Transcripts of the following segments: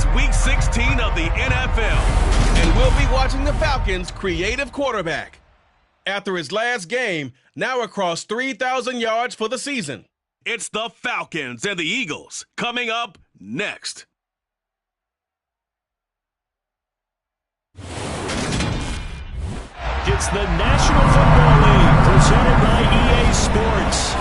It's Week 16 of the NFL, and we'll be watching the Falcons' creative quarterback. After his last game, now across 3,000 yards for the season. It's the Falcons and the Eagles coming up next. It's the National Football League presented by EA Sports.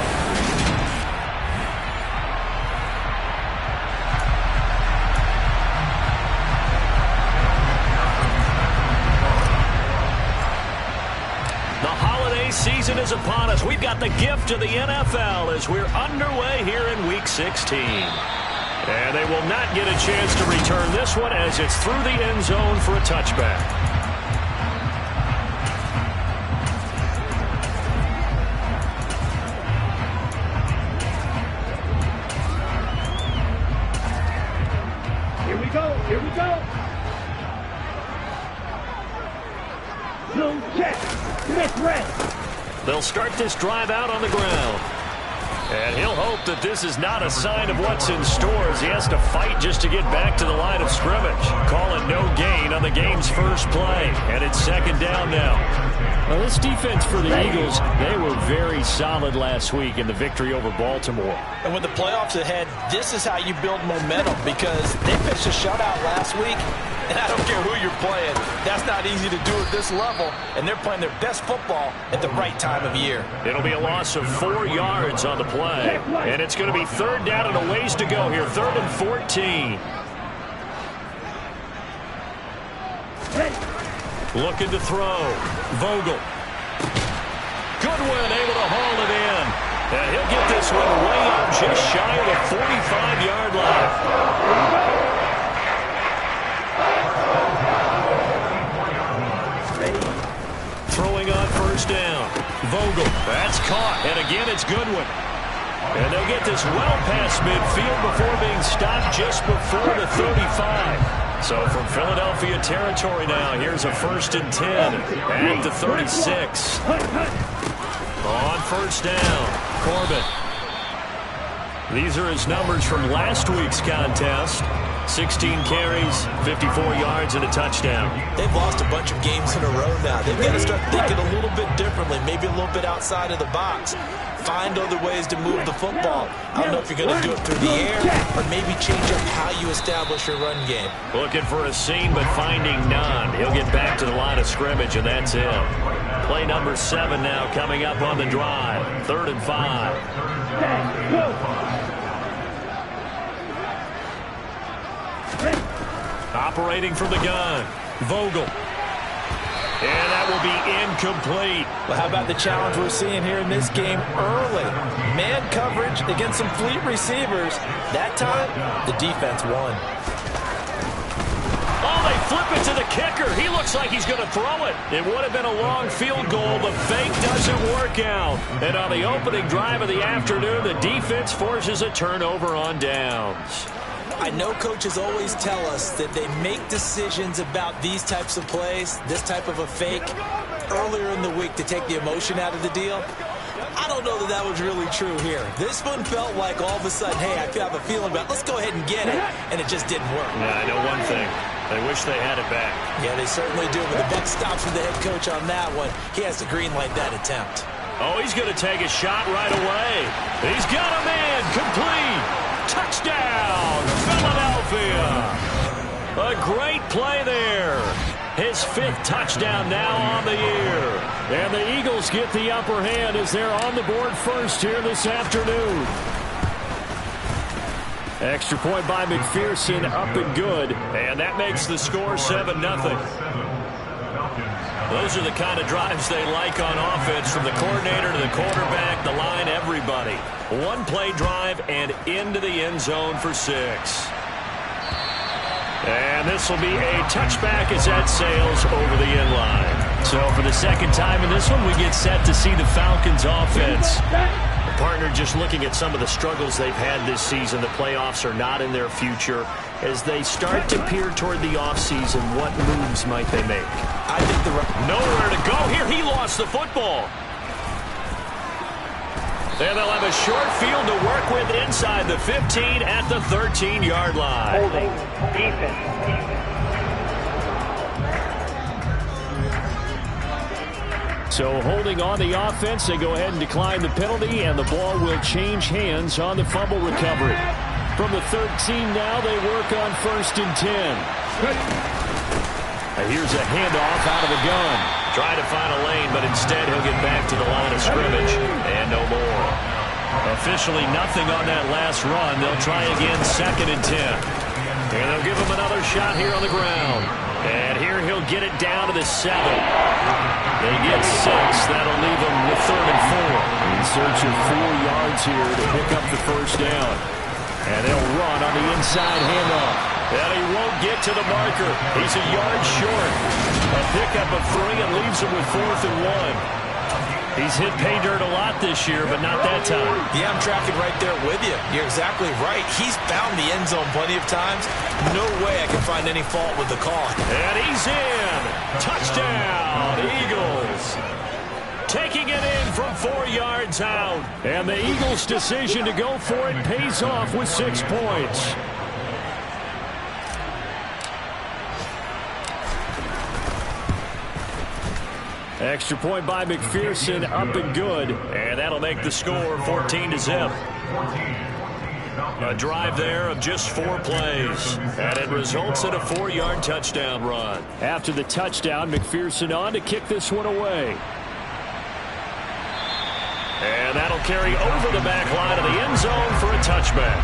The holiday season is upon us. We've got the gift of the NFL as we're underway here in Week 16. And they will not get a chance to return this one as it's through the end zone for a touchback. Here we go. Zone check. Smith red. They'll start this drive out on the ground. And he'll hope that this is not a sign of what's in store as he has to fight just to get back to the line of scrimmage. Call it no gain on the game's first play. And it's second down now. Well, this defense for the Eagles, they were very solid last week in the victory over Baltimore. And with the playoffs ahead, this is how you build momentum because they pitched a shutout last week. And I don't care who you're playing. That's not easy to do at this level. And they're playing their best football at the right time of year. It'll be a loss of 4 yards on the play. And it's going to be third down and a ways to go here. 3rd and 14. Looking to throw. Vogel. Goodwin able to haul it in. And he'll get this one way up just shy of the 45-yard line. Throwing on first down. Vogel. That's caught. And again, it's Goodwin. And they'll get this well past midfield before being stopped just before the 35. So from Philadelphia territory now, here's a 1st and 10 at the 36. On first down, Corbett. These are his numbers from last week's contest. 16 carries, 54 yards, and a touchdown. They've lost a bunch of games in a row now. They've got to start thinking a little bit differently, maybe a little bit outside of the box. Find other ways to move the football. I don't know if you're going to do it through the air or maybe change up how you establish your run game. Looking for a seam, but finding none. He'll get back to the line of scrimmage, and that's it. Play number 7 now coming up on the drive. 3rd and 5. Operating from the gun, Vogel. And that will be incomplete. Well, how about the challenge we're seeing here in this game early? Man coverage against some fleet receivers. That time, the defense won. Oh, they flip it to the kicker. He looks like he's going to throw it. It would have been a long field goal. The fake doesn't work out. And on the opening drive of the afternoon, the defense forces a turnover on downs. I know coaches always tell us that they make decisions about these types of plays, this type of a fake, earlier in the week to take the emotion out of the deal. I don't know that that was really true here. This one felt like all of a sudden, hey, I have a feeling about let's go ahead and get it, and it just didn't work. Yeah, I know one thing. They wish they had it back. Yeah, they certainly do, but the buck stops with the head coach on that one. He has to green light that attempt. Oh, he's going to take a shot right away. He's got a man complete. Touchdown, Philadelphia. A great play there. His 5th touchdown now on the year. And the Eagles get the upper hand as they're on the board first here this afternoon. Extra point by McPherson, up and good. And that makes the score 7-0. Those are the kind of drives they like on offense, from the coordinator to the quarterback, the line, everybody. One play drive and into the end zone for 6. And this will be a touchback as that sails over the end line. So for the second time in this one, we get set to see the Falcons offense. Partner, just looking at some of the struggles they've had this season, the playoffs are not in their future. As they start to peer toward the offseason, what moves might they make? I think nowhere to go here. He lost the football. And they'll have a short field to work with inside the 15 at the 13-yard line. Holding. Defense. So holding on the offense, they go ahead and decline the penalty, and the ball will change hands on the fumble recovery. From the 13 now, they work on 1st and 10. Here's a handoff out of the gun. Trying to find a lane, but instead he'll get back to the line of scrimmage. And no more. Officially nothing on that last run. They'll try again 2nd and 10. And they'll give him another shot here on the ground. And here he'll get it down to the 7. They get 6. That'll leave them with 3rd and 4. In search of 4 yards here to pick up the first down. And they'll run on the inside handoff. And he won't get to the marker. He's a yard short. A pickup of 3 and leaves him with 4th and 1. He's hit pay dirt a lot this year, but not that time. Yeah, I'm tracking right there with you. You're exactly right. He's found the end zone plenty of times. No way I can find any fault with the call. And he's in. Touchdown, Eagles. Taking it in from 4 yards out. And the Eagles' decision to go for it pays off with 6 points. Extra point by McPherson, up and good. And that'll make the score 14-0. A drive there of just 4 plays. And it results in a 4-yard touchdown run. After the touchdown, McPherson on to kick this one away. And that'll carry over the back line of the end zone for a touchback.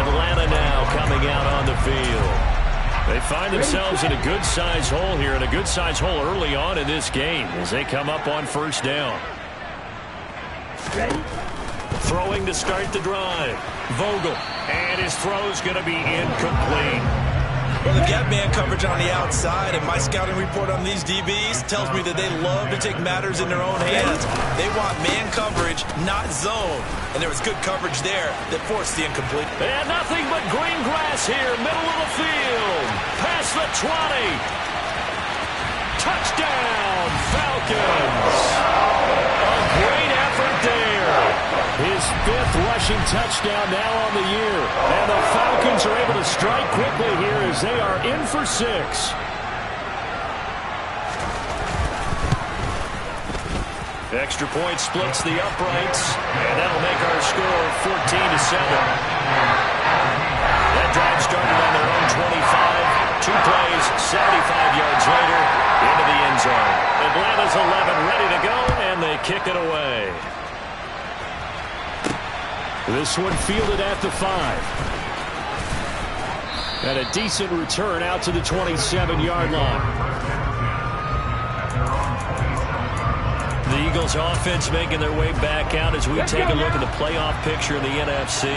Atlanta now coming out on the field. They find themselves in a good-sized hole here, and a good-sized hole early on in this game as they come up on 1st down. Ready? Throwing to start the drive. Vogel, and his throw's going to be incomplete. Well, they've got man coverage on the outside, and my scouting report on these DBs tells me that they love to take matters in their own hands. They want man coverage, not zone. And there was good coverage there that forced the incomplete. And nothing but green grass here, middle of the field. Past the 20. Touchdown, Falcons. A great effort there. His 5th rushing touchdown now on the year. And the Falcons are able to strike quickly here as they are in for 6. Extra point splits the uprights, and that'll make our score 14-7. That drive started on their own 25. 2 plays, 75 yards later, into the end zone. Atlanta's 11 ready to go, and they kick it away. This one fielded at the 5. And a decent return out to the 27-yard line. The Eagles offense making their way back out as we take a look at the playoff picture in the NFC.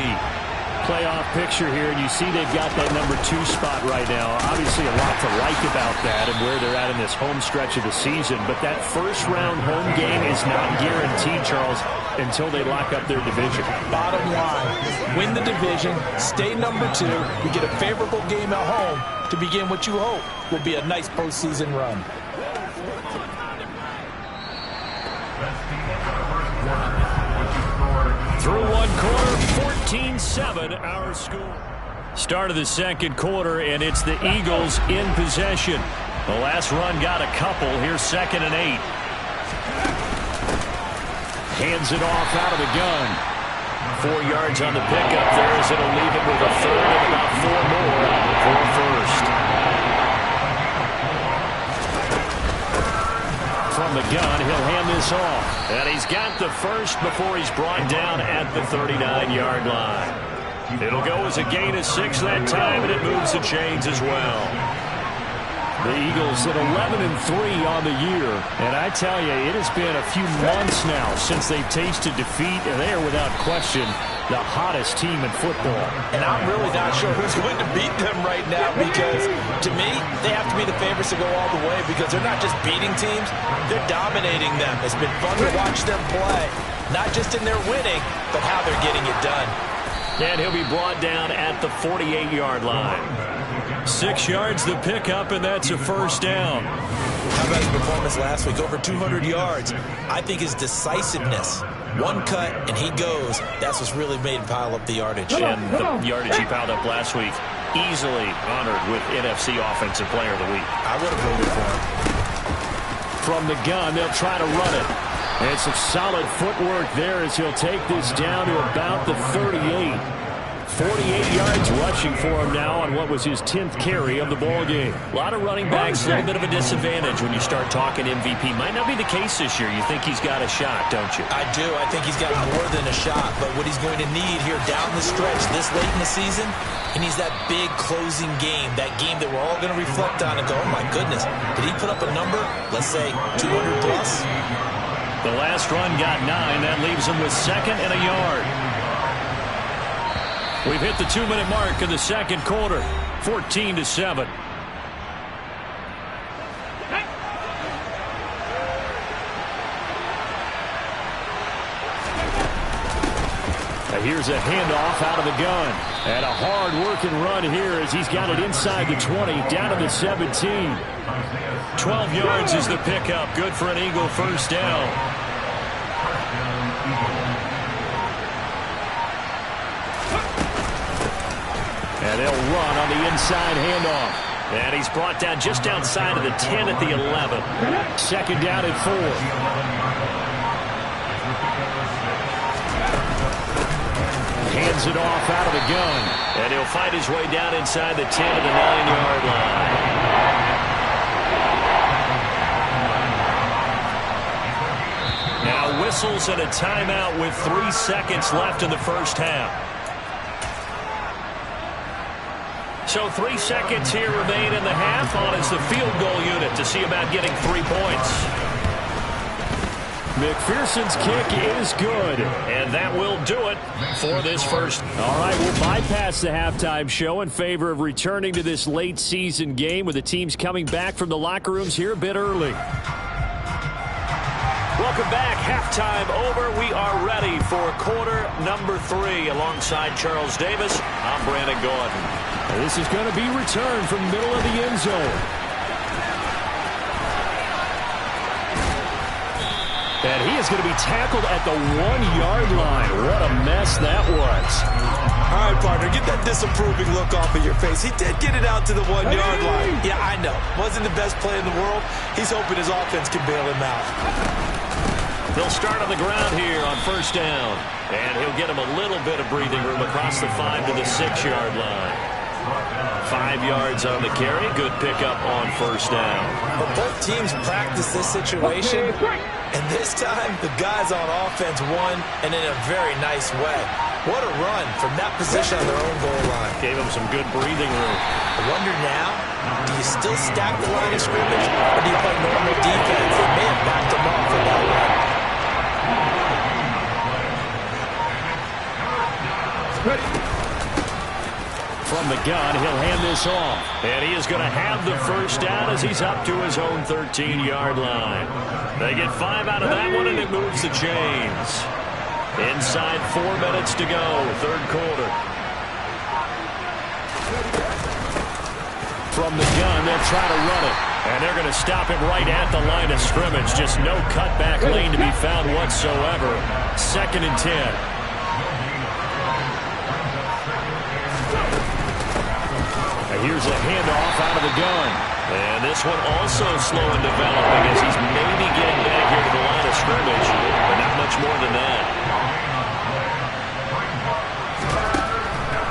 Playoff picture here, and you see they've got that number 2 spot right now. Obviously a lot to like about that and where they're at in this home stretch of the season, but that first-round home game is not guaranteed, Charles, until they lock up their division. Bottom line, win the division, stay number 2, you get a favorable game at home to begin what you hope will be a nice postseason run. Through 1 quarter, 14-7 our score. Start of the 2nd quarter, and it's the Eagles in possession. The last run got a couple. Here's 2nd and 8. Hands it off out of the gun. 4 yards on the pickup there as it'll leave it with a 3rd and about 4 more for a first. From the gun, he'll hand this off. And he's got the first before he's brought down at the 39-yard line. It'll go as a gain of 6 that time, and it moves the chains as well. The Eagles at 11-3 on the year. And I tell you, it has been a few months now since they've tasted defeat, and they are without question the hottest team in football. And I'm really not sure who's going to beat them right now because, to me, they have to be the favorites to go all the way because they're not just beating teams, they're dominating them. It's been fun to watch them play, not just in their winning, but how they're getting it done. And he'll be brought down at the 48-yard line. 6 yards the pickup, and that's a first down. How about his performance last week? Over 200 yards. I think his decisiveness, one cut and he goes, that's what's really made him pile up the yardage. And the yardage he piled up last week, easily honored with NFC Offensive Player of the Week. I would have voted for him. From the gun, they'll try to run it. And some solid footwork there as he'll take this down to about the 38. 48 yards rushing for him now on what was his 10th carry of the ball game. A lot of running backs, a little bit of a disadvantage when you start talking MVP. Might not be the case this year. You think he's got a shot, don't you? I do. I think he's got more than a shot. But what he's going to need here down the stretch this late in the season, he needs that big closing game, that game that we're all going to reflect on and go, oh, my goodness, did he put up a number, let's say 200 plus? The last run got 9. That leaves him with 2nd and a yard. We've hit the 2-minute mark in the second quarter. 14-7. Here's a handoff out of the gun. And a hard-working run here as he's got it inside the 20, down to the 17. 12 yards is the pickup. Good for an Eagle first down. And they'll run on the inside handoff. And he's brought down just outside of the 10 at the 11. 2nd down and 4. Hands it off out of the gun. And he'll fight his way down inside the 10 to the 9-yard line. Now whistles and a timeout with 3 seconds left in the first half. So 3 seconds here remain in the half on as the field goal unit to see about getting 3 points. McPherson's kick is good, and that will do it for this first. All right, we'll bypass the halftime show in favor of returning to this late season game with the teams coming back from the locker rooms here a bit early. Welcome back. Halftime over. We are ready for quarter number 3 alongside Charles Davis. I'm Brandon Gordon. This is going to be returned from middle of the end zone. And he is going to be tackled at the 1-yard line. What a mess that was. All right, partner, get that disapproving look off of your face. He did get it out to the 1-yard line. Yeah, I know. Wasn't the best play in the world. He's hoping his offense can bail him out. They'll start on the ground here on first down. And he'll get him a little bit of breathing room across the 5 to the 6-yard line. 5 yards on the carry. Good pickup on first down. But both teams practice this situation. And this time, the guys on offense won, and in a very nice way. What a run from that position on their own goal line. Gave him some good breathing room. I wonder now, do you still stack the line of scrimmage, or do you play normal defense? They may have backed him off for that run. From the gun, he'll hand this off. And he is going to have the first down as he's up to his own 13-yard line. They get 5 out of that one, and it moves the chains. Inside 4 minutes to go, third quarter. From the gun, they'll try to run it. And they're going to stop him right at the line of scrimmage. Just no cutback lane to be found whatsoever. 2nd and 10. Here's a handoff out of the gun. And this one also slow in developing as he's maybe getting back here to the line of scrimmage, but not much more than that.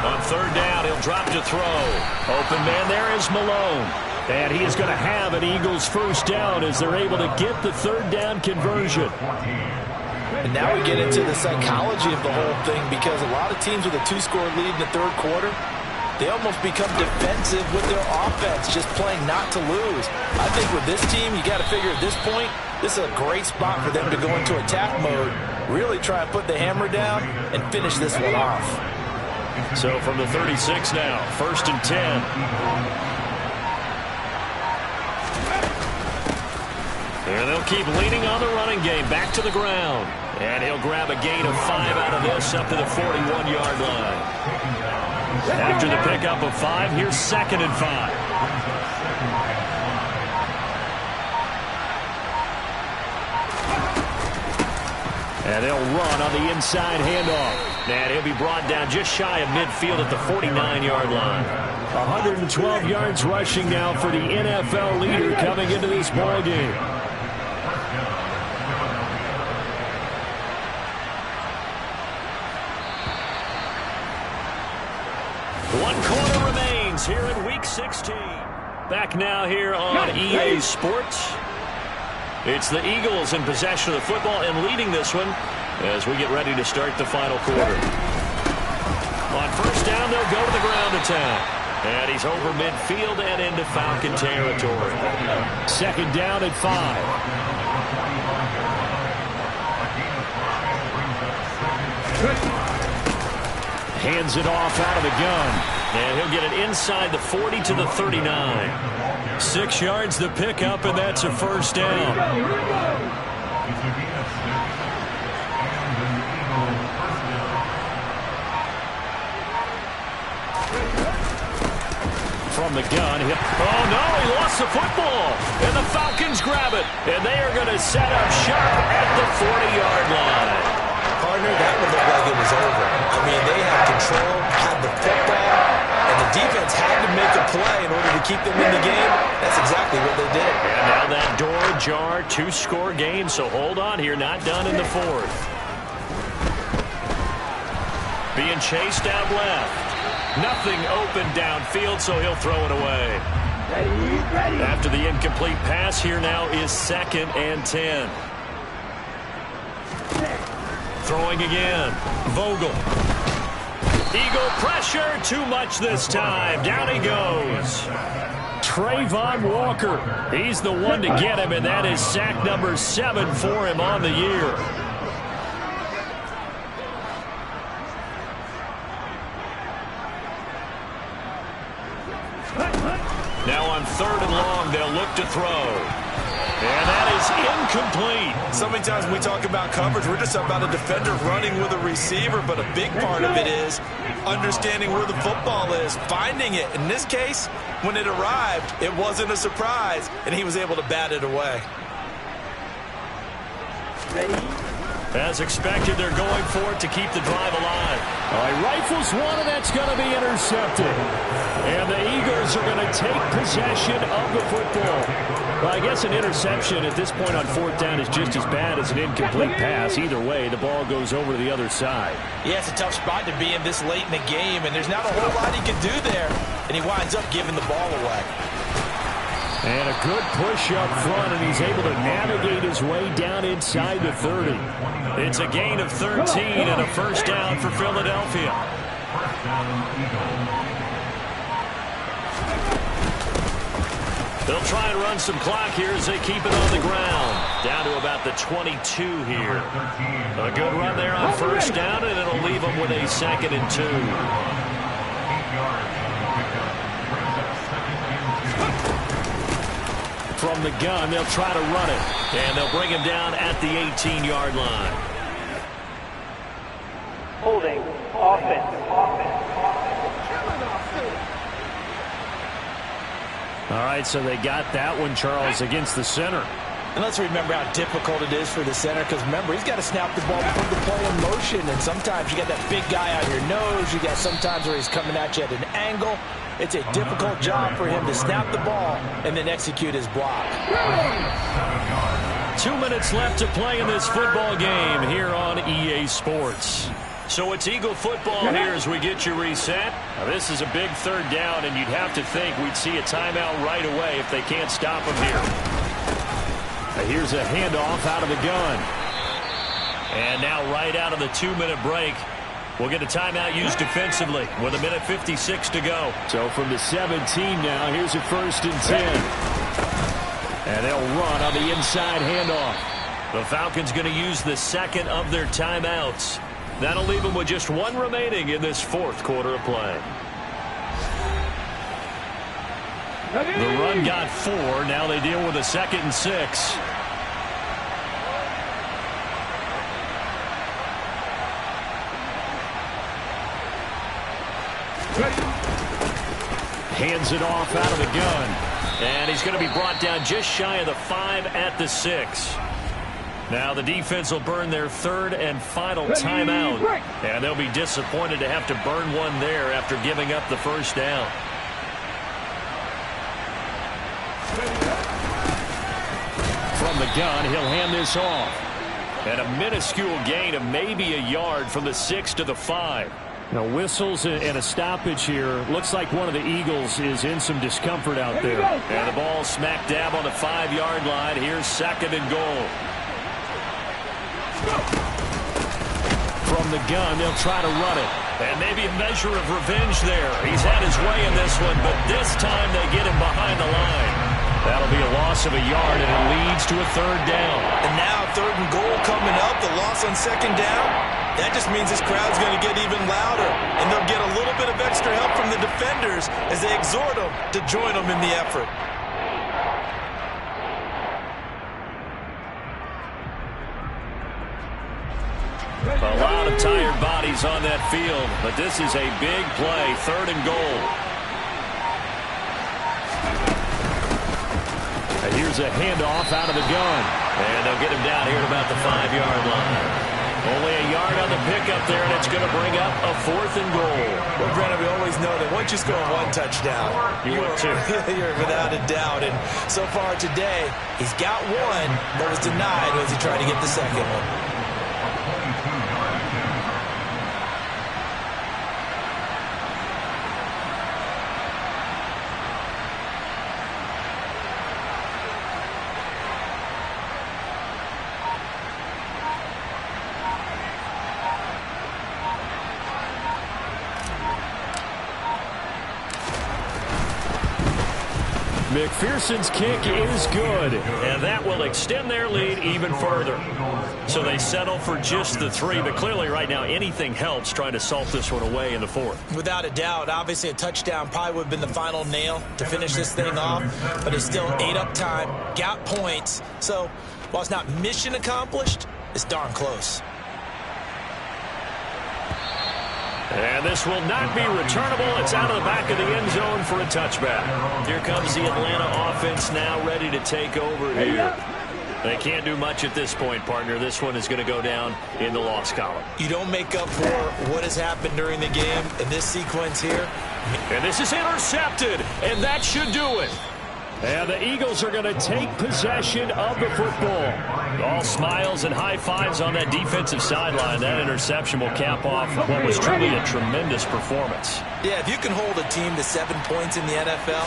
On third down, he'll drop to throw. Open man there is Malone. And he is going to have an Eagles first down as they're able to get the third down conversion. And now we get into the psychology of the whole thing, because a lot of teams with a 2-score lead in the third quarter, they almost become defensive with their offense, just playing not to lose. I think with this team, you got to figure at this point, this is a great spot for them to go into attack mode, really try and put the hammer down and finish this one off. So from the 36 now, 1st and 10. And they'll keep leaning on the running game, back to the ground. And he'll grab a gain of 5 out of this up to the 41-yard line. After the pickup of 5, here's 2nd and 5. And they'll run on the inside handoff. And he'll be brought down just shy of midfield at the 49-yard line. 112 yards rushing now for the NFL leader coming into this ball game. One quarter remains here in Week 16. Back now here on EA Sports. It's the Eagles in possession of the football and leading this one as we get ready to start the final quarter. On first down, they'll go to the ground attack. And he's over midfield and into Falcon territory. Second down at 5. Hands it off out of the gun. And he'll get it inside the 40 to the 39. 6 yards the pickup, and that's a first down. From the gun. Oh, no, he lost the football. And the Falcons grab it. And they are going to set up shop at the 40-yard line. Partner, that would look like it was over. I mean, they had control, had the football, and the defense had to make a play in order to keep them in the game. That's exactly what they did. And now that door ajar, 2-score game, so hold on here, not done in the fourth. Being chased out left. Nothing open downfield, so he'll throw it away. Ready. After the incomplete pass, here now is 2nd and 10. Throwing again. Vogel. Eagle pressure. Too much this time. Down he goes. Trayvon Walker. He's the one to get him, and that is sack number 7 for him on the year. Now on 3rd and long, they'll look to throw. And that is incomplete. So many times when we talk about coverage, we're just about a defender running with a receiver, but a big part of it is understanding where the football is, finding it. In this case, when it arrived, it wasn't a surprise, and he was able to bat it away. Ready. As expected, they're going for it to keep the drive alive. He rifles one, and that's going to be intercepted. And the Eagles are going to take possession of the football. Well, I guess an interception at this point on 4th down is just as bad as an incomplete pass. Either way, the ball goes over to the other side. Yeah, it's a tough spot to be in this late in the game, and there's not a whole lot he can do there. And he winds up giving the ball away. And a good push up front, and he's able to navigate his way down inside the 30. It's a gain of 13 and a first down for Philadelphia. They'll try and run some clock here as they keep it on the ground. Down to about the 22 here. A good run there on first down, and it'll leave them with a 2nd and 2. From the gun, they'll try to run it. And they'll bring him down at the 18-yard line. Holding. Offense. All right, so they got that one, Charles, against the center. And let's remember how difficult it is for the center, because remember, he's got to snap the ball, put the play in motion, and sometimes you got that big guy on your nose. You got sometimes where he's coming at you at an angle. It's a difficult job for him to snap the ball and then execute his block. 2 minutes left to play in this football game here on EA Sports. So it's Eagle football here as we get you reset. Now this is a big 3rd down, and you'd have to think we'd see a timeout right away if they can't stop him here. Now here's a handoff out of the gun. And now right out of the 2-minute break, we'll get a timeout used defensively with 1:56 to go. So from the 17 now, here's a 1st and 10. And they'll run on the inside handoff. The Falcons going to use the 2nd of their timeouts. That'll leave them with just 1 remaining in this 4th quarter of play. The run got 4. Now they deal with a 2nd and 6. Hands it off out of the gun. And he's going to be brought down just shy of the 5 at the 6. Now the defense will burn their third and final timeout. And they'll be disappointed to have to burn one there after giving up the first down. From the gun, he'll hand this off. And a minuscule gain of maybe a yard from the 6 to the 5. Now whistles and a stoppage here. Looks like one of the Eagles is in some discomfort out there. And the ball smack dab on the 5-yard line. Here's 2nd and goal. From the gun, they'll try to run it. And maybe a measure of revenge there. He's had his way in this one, but this time they get him behind the line. That'll be a loss of a yard, and it leads to a 3rd down. And now 3rd and goal coming up, the loss on 2nd down. That just means this crowd's going to get even louder, and they'll get a little bit of extra help from the defenders as they exhort them to join them in the effort. A lot of tired bodies on that field, but this is a big play, 3rd and goal. And here's a handoff out of the gun. And they'll get him down here at about the 5-yard line. Only a yard on the pickup there, and it's going to bring up a 4th and goal. Well, Brandon, we always know that once you score one touchdown, you're without a doubt. And so far today, he's got one, but was denied as he tried to get the second one. McPherson's kick is good, and that will extend their lead even further. So they settle for just the 3, but clearly right now anything helps trying to salt this one away in the 4th. Without a doubt, obviously a touchdown probably would have been the final nail to finish this thing off, but it's still ate up time, got points. So while it's not mission accomplished, it's darn close. And this will not be returnable. It's out of the back of the end zone for a touchback. Here comes the Atlanta offense now ready to take over here. They can't do much at this point, partner. This one is going to go down in the loss column. You don't make up for what has happened during the game in this sequence here. And this is intercepted, and that should do it. And the Eagles are going to take possession of the football. All smiles and high fives on that defensive sideline. That interception will cap off what was truly a tremendous performance. Yeah, if you can hold a team to 7 points in the NFL,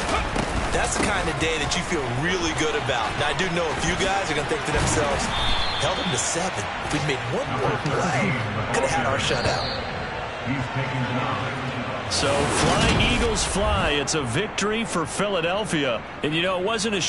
that's the kind of day that you feel really good about. Now, I do know a few guys are going to think to themselves, held them to 7. If we'd made one more play, could have had our shutout. So, Flying Eagles fly. It's a victory for Philadelphia. And, you know, it wasn't a